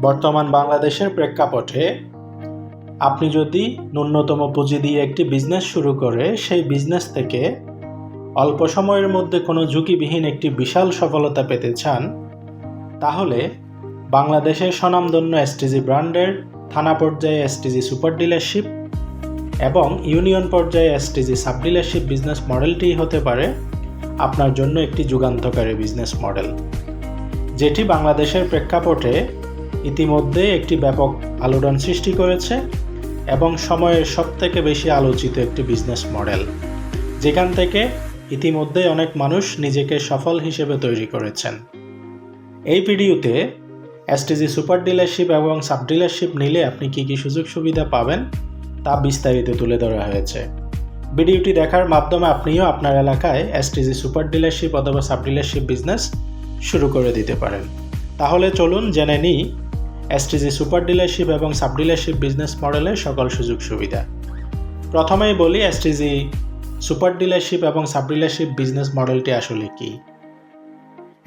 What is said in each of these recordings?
বর্তমান বাংলাদেশের প্রেক্ষাপটে আপনি যদি ন্যূনতম পুঁজি দিয়ে একটি বিজনেস শুরু করে সেই বিজনেস থেকে অল্প সময়ের মধ্যে কোনো ঝুঁকিবিহীন একটি বিশাল সফলতা পেতে চান, তাহলে বাংলাদেশের স্বনামধন্য এসটিজি ব্র্যান্ডের থানা পর্যায়ে এসটিজি সুপার ডিলারশিপ এবং ইউনিয়ন পর্যায়ে এসটিজি সাব ডিলারশিপ বিজনেস মডেলটি হতে পারে আপনার জন্য একটি যুগান্তকারী বিজনেস মডেল, যেটি বাংলাদেশের প্রেক্ষাপটে ইতিমধ্যে একটি ব্যাপক আলোড়ন সৃষ্টি করেছে এবং সময়ের সবথেকে বেশি আলোচিত একটি বিজনেস মডেল, যেখান থেকে ইতিমধ্যে অনেক মানুষ নিজেকে সফল হিসেবে তৈরি করেছেন। এই ভিডিওতে এসটিজি সুপার ডিলারশিপ এবং সাব ডিলারশিপ নিলে আপনি কী কী সুযোগ সুবিধা পাবেন তা বিস্তারিত তুলে ধরা হয়েছে। ভিডিওটি দেখার মাধ্যমে আপনিও আপনার এলাকায় এসটিজি সুপার ডিলারশিপ অথবা সাব ডিলারশিপ বিজনেস শুরু করে দিতে পারেন। তাহলে চলুন জেনে নিই এসটিজি সুপার ডিলারশিপ এবং সাব ডিলারশিপ বিজনেস মডেলের সকল সুযোগ সুবিধা। প্রথমেই বলি এসটিজি সুপার ডিলারশিপ এবং সাব ডিলারশিপ বিজনেস মডেলটি আসলে কী।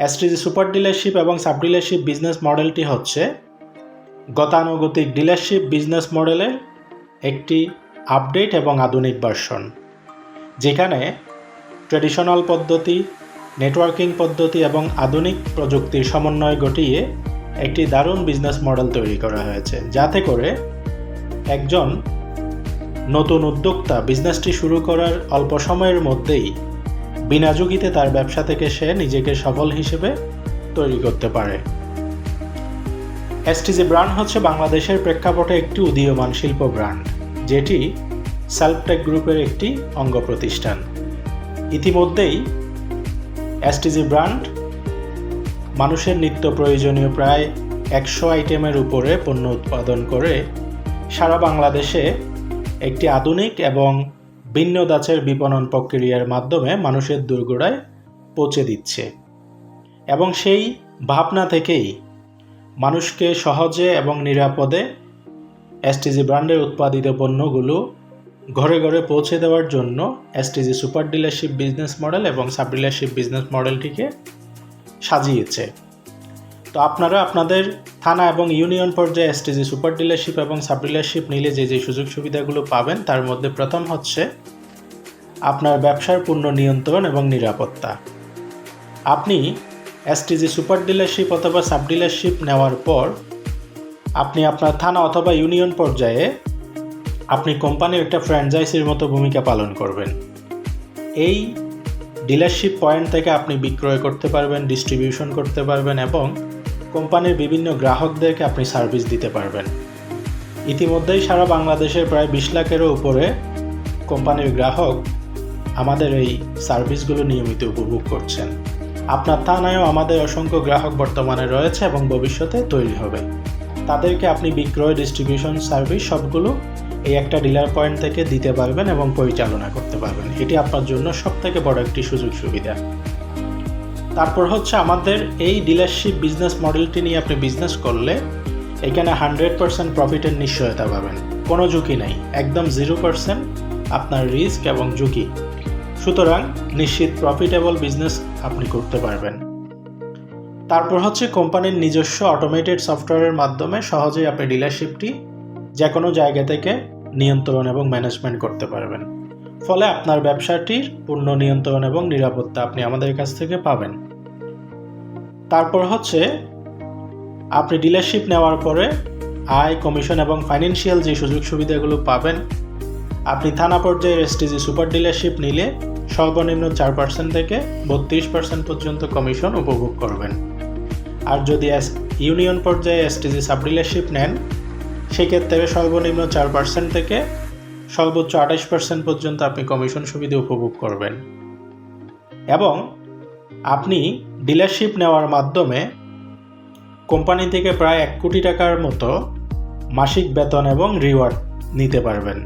এসটিজি সুপার ডিলারশিপ এবং সাব ডিলারশিপ বিজনেস মডেলটি হচ্ছে গতানুগতিক ডিলারশিপ বিজনেস মডেলের একটি আপডেট এবং আধুনিক ভার্সন, যেখানে ট্র্যাডিশনাল পদ্ধতি, নেটওয়ার্কিং পদ্ধতি এবং আধুনিক প্রযুক্তির সমন্বয় ঘটিয়ে একটি দারুণ বিজনেস মডেল তৈরি করা হয়েছে, যাতে করে একজন নতুন উদ্যোক্তা বিজনেসটি শুরু করার অল্প সময়ের মধ্যেই বিনা ঝুঁকিতে তার ব্যবসা থেকে সে নিজেকে সফল হিসেবে তৈরি করতে পারে। এসটিজি ব্র্যান্ড হচ্ছে বাংলাদেশের প্রেক্ষাপটে একটি উদীয়মান শিল্প ব্র্যান্ড, যেটি সেলফটেক গ্রুপের একটি অঙ্গ প্রতিষ্ঠান। ইতিমধ্যেই এসটিজি ব্র্যান্ড মানুষের নিত্য প্রয়োজনীয় প্রায় 100 আইটেমের উপরে পণ্য উৎপাদন করে সারা বাংলাদেশে একটি আধুনিক এবং ভিন্ন ধাঁচের বিপণন প্রক্রিয়ার মাধ্যমে মানুষের দোরগোড়ায় পৌঁছে দিচ্ছে, এবং সেই ভাবনা থেকেই মানুষকে সহজে এবং নিরাপদে এসটিজি ব্র্যান্ডের উৎপাদিত পণ্যগুলো ঘরে ঘরে পৌঁছে দেওয়ার জন্য STG super dealership business model এবং সাব ডিলারশিপ বিজনেস মডেলটিকে সাজিয়েছে। তো আপনারা আপনাদের থানা এবং ইউনিয়ন পর্যায়ে এসটিজি সুপার ডিলারশিপ এবং সাব ডিলারশিপ নিলে যে যে সুযোগ সুবিধাগুলো পাবেন তার মধ্যে প্রথম হচ্ছে আপনার ব্যবসার পূর্ণ নিয়ন্ত্রণ এবং নিরাপত্তা। আপনি এসটিজি সুপার ডিলারশিপ অথবা সাব ডিলারশিপ নেওয়ার পর আপনি আপনার থানা অথবা ইউনিয়ন পর্যায়ে আপনি কোম্পানির একটা ফ্র্যাঞ্চাইজির মতো ভূমিকা পালন করবেন। এই ডিলারশিপ পয়েন্ট থেকে আপনি বিক্রয় করতে পারবেন, ডিস্ট্রিবিউশন করতে পারবেন এবং কোম্পানির বিভিন্ন গ্রাহকদেরকে আপনি সার্ভিস দিতে পারবেন। ইতিমধ্যেই সারা বাংলাদেশের প্রায় 20 লাখেরও উপরে কোম্পানির গ্রাহক আমাদের এই সার্ভিসগুলো নিয়মিত উপভোগ করছেন। আপনার থানায়ও আমাদের অসংখ্য গ্রাহক বর্তমানে রয়েছে এবং ভবিষ্যতে তৈরি হবে। তাদেরকে আপনি বিক্রয়, ডিস্ট্রিবিউশন সার্ভিস সবগুলো এই একটা ডিলার পয়েন্ট থেকে দিতে পারবেন এবং পরিচালনা করতে পারবেন। এটি আপনার জন্য সবথেকে বড় একটি সুযোগ সুবিধা। তারপর হচ্ছে আমাদের এই ডিলারশিপ বিজনেস মডেলটি নিয়ে আপনি বিজনেস করলে এখানে 100% প্রফিটের নিশ্চয়তা পাবেন, কোনো ঝুঁকি নেই, একদম 0% আপনার রিস্ক এবং ঝুঁকি। সুতরাং নিশ্চিত প্রফিটেবল বিজনেস আপনি করতে পারবেন। তারপর হচ্ছে কোম্পানির নিজস্ব অটোমেটেড সফটওয়্যারের মাধ্যমে সহজেই আপনি ডিলারশিপটি যে কোনো জায়গা থেকে নিয়ন্ত্রণ এবং ম্যানেজমেন্ট করতে পারবেন। ফলে আপনার ব্যবসাটির পূর্ণ নিয়ন্ত্রণ এবং নিরাপত্তা আপনি আমাদের কাছ থেকে পাবেন। তারপর হচ্ছে আপনি ডিলারশিপ নেওয়ার পরে আয়, কমিশন এবং ফাইন্যান্সিয়াল যে সুযোগ সুবিধাগুলো পাবেন, আপনি থানা পর্যায়ে এসটিজি সুপার ডিলারশিপ নিলে সর্বনিম্ন 4% থেকে 32% পর্যন্ত কমিশন উপভোগ করবেন। আর যদি ইউনিয়ন পর্যায়ে এসটিজি সাব ডিলারশিপ নেন, সেক্ষেত্রে সর্বনিম্ন 4% থেকে সর্বোচ্চ 28% পর্যন্ত আপনি কমিশন সুবিধা উপভোগ করবেন। এবং আপনি ডিলারশিপ নেওয়ার মাধ্যমে কোম্পানি থেকে প্রায় 1 কোটি টাকার মতো মাসিক বেতন এবং রিওয়ার্ড নিতে পারবেন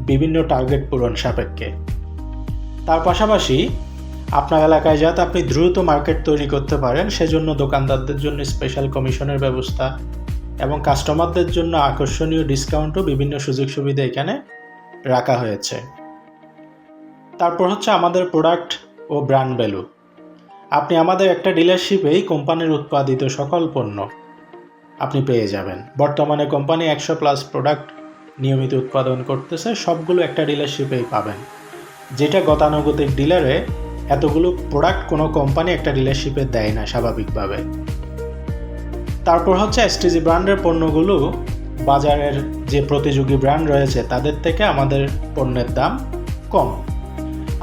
বিভিন্ন টার্গেট পূরণ সাপেক্ষে। তার পাশাপাশি আপনার এলাকায় যাতে আপনি দ্রুত মার্কেট তৈরি করতে পারেন, সেজন্য দোকানদারদের জন্য স্পেশাল কমিশনের ব্যবস্থা এবং কাস্টমারদের জন্য আকর্ষণীয় ডিসকাউন্ট ও বিভিন্ন সুযোগ সুবিধা এখানে রাখা হয়েছে। তারপর হচ্ছে আমাদের প্রোডাক্ট ও ব্র্যান্ড ভ্যালু। আপনি আমাদের একটা ডিলারশিপেই কোম্পানির উৎপাদিত সকল পণ্য আপনি পেয়ে যাবেন। বর্তমানে কোম্পানি 100+ প্রোডাক্ট নিয়মিত উৎপাদন করতেছে, সবগুলো একটা ডিলারশিপেই পাবেন, যেটা গতানুগতিক ডিলারে এতগুলো প্রোডাক্ট কোনো কোম্পানি একটা ডিলারশিপে দেয় না স্বাভাবিকভাবে। তারপর হচ্ছে এসটিজি ব্র্যান্ডের পণ্যগুলো বাজারের যে প্রতিযোগী ব্র্যান্ড রয়েছে তাদের থেকে আমাদের পণ্যের দাম কম।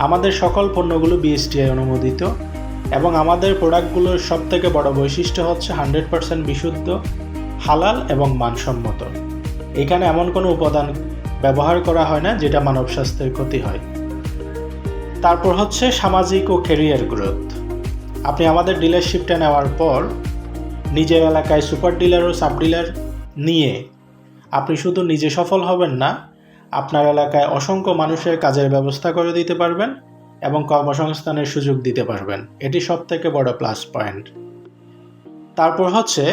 আমাদের সকল পণ্যগুলো বিএসটিআই অনুমোদিত এবং আমাদের প্রোডাক্টগুলোর সবথেকে বড় বৈশিষ্ট্য হচ্ছে 100% বিশুদ্ধ, হালাল এবং মানসম্মত। এখানে এমন কোনো উপাদান ব্যবহার করা হয় না যেটা মানব স্বাস্থ্যের ক্ষতি হয়। তারপর হচ্ছে সামাজিক ও ক্যারিয়ার গ্রোথ। আপনি আমাদের ডিলারশিপটা নেওয়ার পর নিজের এলাকায় সুপার ডিলার ও সাব ডিলার নিয়ে আপনি শুধু নিজে সফল হবেন না, আপনার এলাকায় অসংখ্য মানুষের কাজের ব্যবস্থা করে দিতে পারবেন এবং কর্মসংস্থানের সুযোগ দিতে পারবেন। এটি সবথেকে বড় প্লাস পয়েন্ট। তারপর হচ্ছে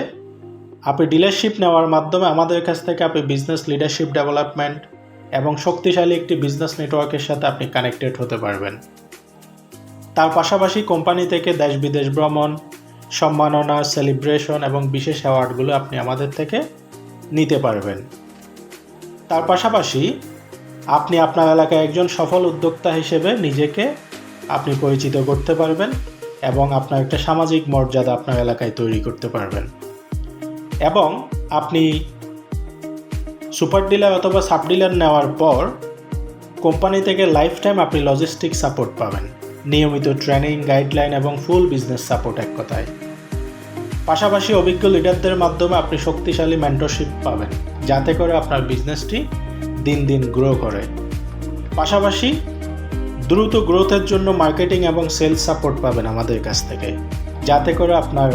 আপনি ডিলারশিপ নেওয়ার মাধ্যমে আমাদের কাছ থেকে আপনি বিজনেস লিডারশিপ ডেভেলপমেন্ট এবং শক্তিশালী একটি বিজনেস নেটওয়ার্কের সাথে আপনি কানেক্টেড হতে পারবেন। তার পাশাপাশি কোম্পানি থেকে দেশ বিদেশ ভ্রমণ, সম্মাননা, সেলিব্রেশন এবং বিশেষ অ্যাওয়ার্ডগুলো আপনি আমাদের থেকে নিতে পারবেন। তার পাশাপাশি আপনি আপনার এলাকায় একজন সফল উদ্যোক্তা হিসেবে নিজেকে আপনি পরিচিত করতে পারবেন এবং আপনার একটা সামাজিক মর্যাদা আপনার এলাকায় তৈরি করতে পারবেন। এবং আপনি সুপার ডিলার অথবা সাব ডিলার নেওয়ার পর কোম্পানি থেকে লাইফ টাইম আপনি লজিস্টিক সাপোর্ট পাবেন, নিয়মিত ট্রেনিং, গাইডলাইন এবং ফুল বিজনেস সাপোর্ট এক কথায়। পাশাপাশি অভিজ্ঞ লিডারদের মাধ্যমে আপনি শক্তিশালী মেন্টরশিপ পাবেন, যাতে করে আপনার বিজনেসটি দিন দিন গ্রো করে। পাশাপাশি দ্রুত গ্রোথের জন্য মার্কেটিং এবং সেলস সাপোর্ট পাবেন আমাদের কাছ থেকে, যাতে করে আপনার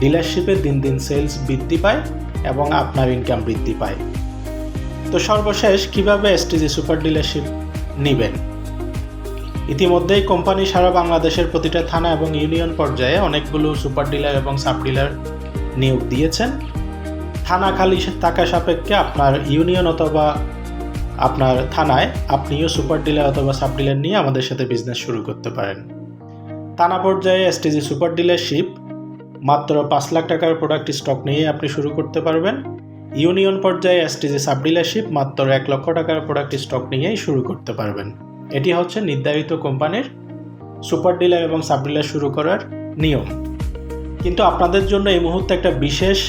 ডিলারশিপে দিন দিন সেলস বৃদ্ধি পায় এবং আপনার ইনকাম বৃদ্ধি পায়। তো সর্বশেষ কিভাবে এসটিজি সুপার ডিলারশিপ নেবেন? ইতিমধ্যেই কোম্পানি সারা বাংলাদেশের প্রতিটা থানা এবং ইউনিয়ন পর্যায়ে অনেকগুলো সুপার ডিলার এবং সাব ডিলার নিয়োগ দিয়েছেন। থানা খালি থাকা সাপেক্ষে আপনার ইউনিয়ন অথবা আপনার থানায় আপনিও সুপার ডিলার অথবা সাব ডিলার নিয়ে আমাদের সাথে বিজনেস শুরু করতে পারেন। থানা পর্যায়ে এসটিজি সুপার ডিলারশিপ মাত্র 5 লাখ টাকার প্রোডাক্ট স্টক নিয়ে আপনি শুরু করতে পারবেন। ইউনিয়ন পর্যায়ে এসটিজি সাব ডিলারশিপ মাত্র 1 লক্ষ টাকার প্রোডাক্ট স্টক নিয়েই শুরু করতে পারবেন। এটি হচ্ছে নির্ধারিত কোম্পানির সুপার ডিলার এবং সাব ডিলার শুরু করার নিয়ম। কিন্তু আপনাদের জন্য এই মুহূর্তে একটা বিশেষ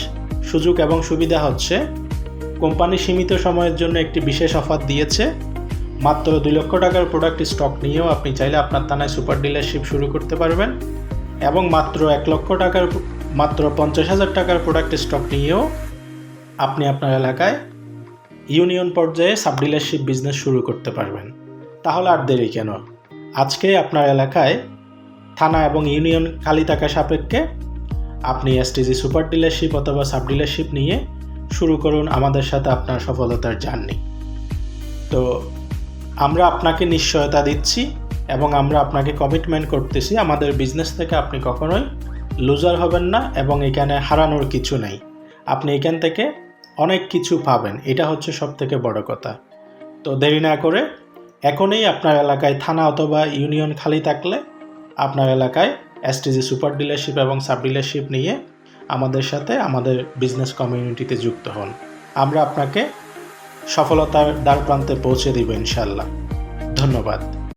সুযোগ এবং সুবিধা হচ্ছে, কোম্পানি সীমিত সময়ের জন্য একটি বিশেষ অফার দিয়েছে। মাত্র 2 লক্ষ টাকার প্রোডাক্ট স্টক নিয়েও আপনি চাইলে আপনার থানায় সুপার ডিলারশিপ শুরু করতে পারবেন এবং মাত্র 1 লক্ষ টাকার মাত্র 50,000 টাকার প্রোডাক্ট স্টক নিয়েও আপনি আপনার এলাকায় ইউনিয়ন পর্যায়ে সাব ডিলারশিপ বিজনেস শুরু করতে পারবেন। তাহলে আর দেরি কেন? আজকেই আপনার এলাকায় থানা এবং ইউনিয়ন খালি থাকা সাপেক্ষে আপনি এসটিজি সুপার ডিলারশিপ অথবা সাব ডিলারশিপ নিয়ে শুরু করুন আমাদের সাথে আপনার সফলতার জার্নি। তো আমরা আপনাকে নিশ্চয়তা দিচ্ছি এবং আমরা আপনাকে কমিটমেন্ট করতেছি, আমাদের বিজনেস থেকে আপনি কখনোই লুজার হবেন না এবং এখানে হারানোর কিছু নেই। আপনি এখান থেকে অনেক কিছু পাবেন, এটা হচ্ছে সবথেকে বড় কথা। তো দেরি না করে এখনই আপনার এলাকায় থানা অথবা ইউনিয়ন খালি থাকলে আপনার এলাকায় এসটিজি সুপার ডিলারশিপ এবং সাব ডিলারশিপ নিয়ে আমাদের সাথে আমাদের বিজনেস কমিউনিটিতে যুক্ত হন। আমরা আপনাকে সফলতার দ্বার প্রান্তে পৌঁছে দিব ইনশাল্লাহ। ধন্যবাদ।